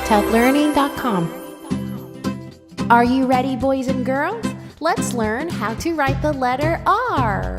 toughlearning.com. Are you ready, boys and girls? Let's learn how to write the letter R.